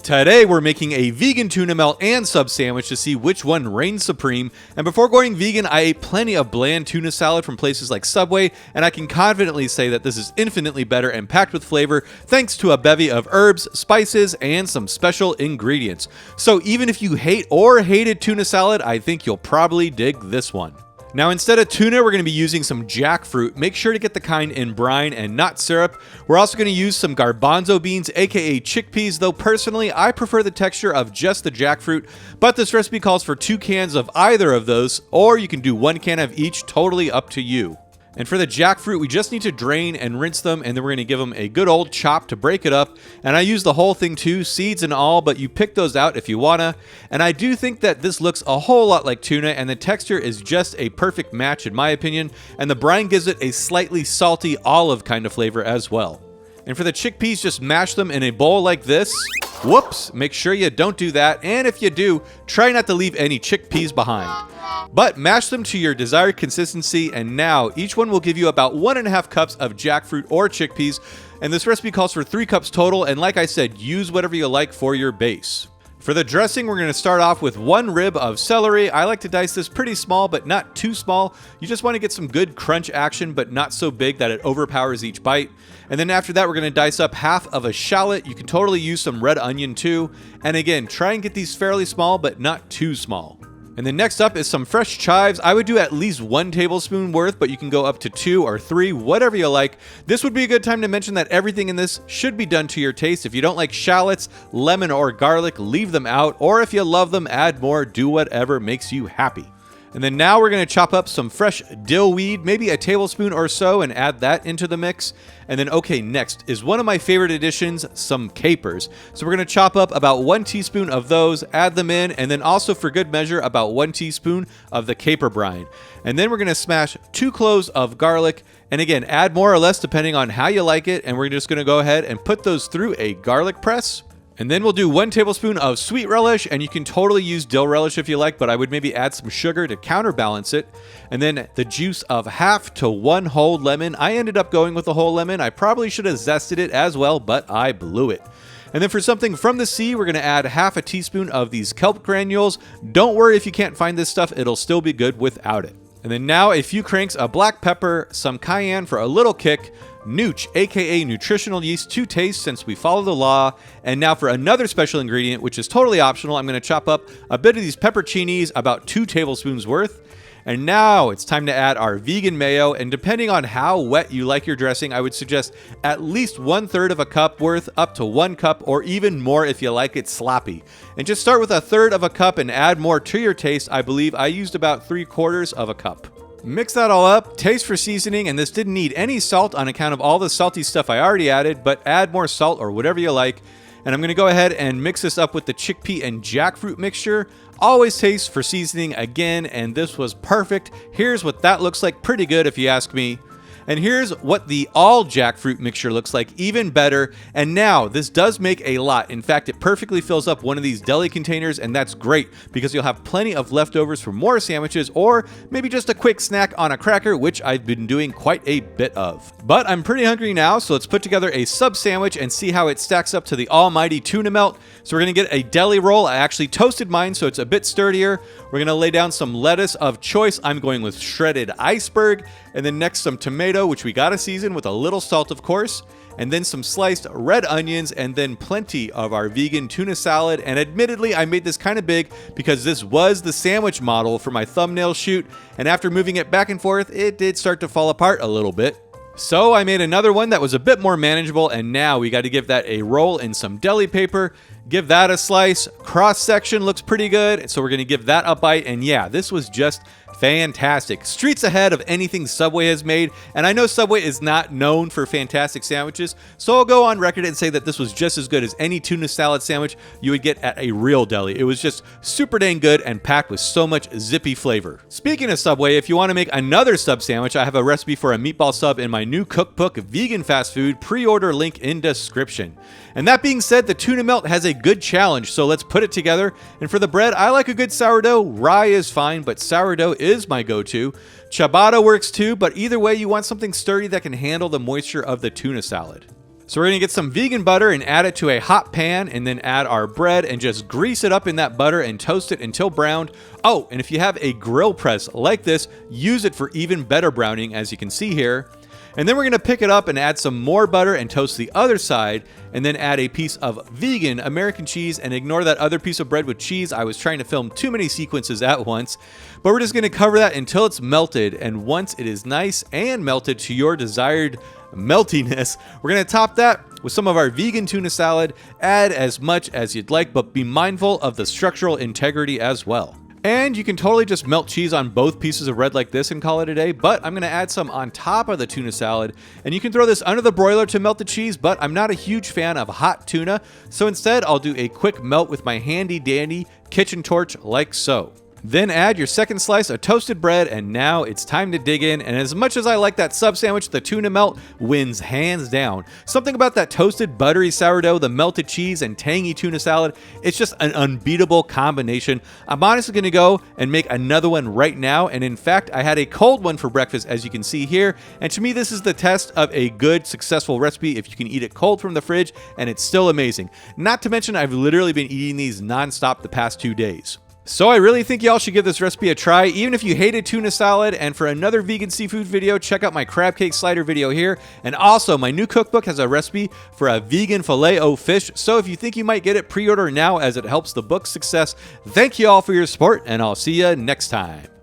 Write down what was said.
Today we're making a vegan tuna melt and sub sandwich to see which one reigns supreme. And before going vegan, I ate plenty of bland tuna salad from places like Subway, and I can confidently say that this is infinitely better and packed with flavor thanks to a bevy of herbs, spices, and some special ingredients. So even if you hate or hated tuna salad, I think you'll probably dig this one. Now, instead of tuna, we're going to be using some jackfruit. Make sure to get the kind in brine and not syrup. We're also going to use some garbanzo beans, aka chickpeas, though personally I prefer the texture of just the jackfruit, but this recipe calls for 2 cans of either of those, or you can do 1 can of each, totally up to you. And for the jackfruit, we just need to drain and rinse them, and then we're going to give them a good old chop to break it up. And I use the whole thing too, seeds and all, but you pick those out if you wanna. And I do think that this looks a whole lot like tuna, and the texture is just a perfect match in my opinion, and the brine gives it a slightly salty olive kind of flavor as well. And for the chickpeas, just mash them in a bowl like this. Whoops, make sure you don't do that, and if you do, try not to leave any chickpeas behind. But mash them to your desired consistency, and now each one will give you about 1.5 cups of jackfruit or chickpeas, and this recipe calls for 3 cups total, and like I said, use whatever you like for your base. For the dressing, we're going to start off with 1 rib of celery. I like to dice this pretty small, but not too small. You just want to get some good crunch action, but not so big that it overpowers each bite. And then after that, we're going to dice up half of a shallot. You can totally use some red onion too. And again, try and get these fairly small, but not too small. And then next up is some fresh chives. I would do at least 1 tablespoon worth, but you can go up to 2 or 3, whatever you like. This would be a good time to mention that everything in this should be done to your taste. If you don't like shallots, lemon, or garlic, leave them out. Or if you love them, add more. Do whatever makes you happy. And then now we're going to chop up some fresh dill weed, maybe a tablespoon or so, and add that into the mix. And then, okay, next is one of my favorite additions, some capers. So we're going to chop up about 1 teaspoon of those, add them in, and then also for good measure, about 1 teaspoon of the caper brine. And then we're going to smash 2 cloves of garlic, and again, add more or less depending on how you like it. And we're just going to go ahead and put those through a garlic press. And then we'll do 1 tablespoon of sweet relish, and you can totally use dill relish if you like, but I would maybe add some sugar to counterbalance it. And then the juice of half to 1 whole lemon. I ended up going with the whole lemon. I probably should have zested it as well, but I blew it. And then for something from the sea, we're going to add half a teaspoon of these kelp granules. Don't worry if you can't find this stuff, it'll still be good without it. And then now a few cranks of black pepper, some cayenne for a little kick, nooch, aka nutritional yeast to taste since we follow the law. And now for another special ingredient, which is totally optional, I'm going to chop up a bit of these pepperoncinis, about 2 tablespoons worth. And now it's time to add our vegan mayo, and depending on how wet you like your dressing, I would suggest at least 1/3 of a cup worth, up to 1 cup, or even more if you like it sloppy. And just start with 1/3 of a cup and add more to your taste. I believe I used about 3/4 of a cup. Mix that all up, taste for seasoning, and this didn't need any salt on account of all the salty stuff I already added, but add more salt or whatever you like. And I'm going to go ahead and mix this up with the chickpea and jackfruit mixture. Always taste for seasoning again, and this was perfect. Here's what that looks like, pretty good if you ask me. And here's what the all jackfruit mixture looks like, even better. And now, this does make a lot. In fact, it perfectly fills up one of these deli containers, and that's great because you'll have plenty of leftovers for more sandwiches, or maybe just a quick snack on a cracker, which I've been doing quite a bit of. But I'm pretty hungry now, so let's put together a sub sandwich and see how it stacks up to the almighty tuna melt. So we're gonna get a deli roll. I actually toasted mine, so it's a bit sturdier. We're gonna lay down some lettuce of choice. I'm going with shredded iceberg. And then next some tomato, which we gotta season with a little salt, of course. And then some sliced red onions, and then plenty of our vegan tuna salad. And admittedly, I made this kind of big because this was the sandwich model for my thumbnail shoot. And after moving it back and forth, it did start to fall apart a little bit. So I made another one that was a bit more manageable, and now we got to give that a roll in some deli paper, give that a slice. Cross section looks pretty good, so we're going to give that a bite. And yeah, this was just fantastic. Streets ahead of anything Subway has made, and I know Subway is not known for fantastic sandwiches, so I'll go on record and say that this was just as good as any tuna salad sandwich you would get at a real deli. It was just super dang good and packed with so much zippy flavor. Speaking of Subway, if you want to make another sub sandwich, I have a recipe for a meatball sub in my new cookbook, Vegan Fast Food. Pre-order link in description. And that being said, the tuna melt has a good challenge, so let's put it together. And for the bread, I like a good sourdough. Rye is fine, but sourdough is my go-to. Ciabatta works too, but either way, you want something sturdy that can handle the moisture of the tuna salad. So we're gonna get some vegan butter and add it to a hot pan, and then add our bread and just grease it up in that butter and toast it until browned. Oh, and if you have a grill press like this, use it for even better browning, as you can see here. And then we're gonna pick it up and add some more butter and toast the other side, and then add a piece of vegan American cheese, and ignore that other piece of bread with cheese. I was trying to film too many sequences at once. But we're just gonna cover that until it's melted, and once it is nice and melted to your desired meltiness, we're gonna top that with some of our vegan tuna salad. Add as much as you'd like, but be mindful of the structural integrity as well. And you can totally just melt cheese on both pieces of bread like this and call it a day, but I'm gonna add some on top of the tuna salad, and you can throw this under the broiler to melt the cheese, but I'm not a huge fan of hot tuna, so instead I'll do a quick melt with my handy dandy kitchen torch like so. Then add your second slice of toasted bread, and now it's time to dig in. And as much as I like that sub sandwich, the Tuna Melt wins hands down. Something about that toasted buttery sourdough, the melted cheese, and tangy tuna salad, it's just an unbeatable combination. I'm honestly gonna go and make another one right now, and in fact I had a cold one for breakfast, as you can see here, and to me this is the test of a good successful recipe if you can eat it cold from the fridge and it's still amazing. Not to mention I've literally been eating these non-stop the past 2 days. So I really think y'all should give this recipe a try, even if you hated tuna salad. And for another vegan seafood video, check out my crab cake slider video here. And also, my new cookbook has a recipe for a vegan filet-o-fish. So if you think you might get it, pre-order now, as it helps the book's success. Thank you all for your support, and I'll see you next time.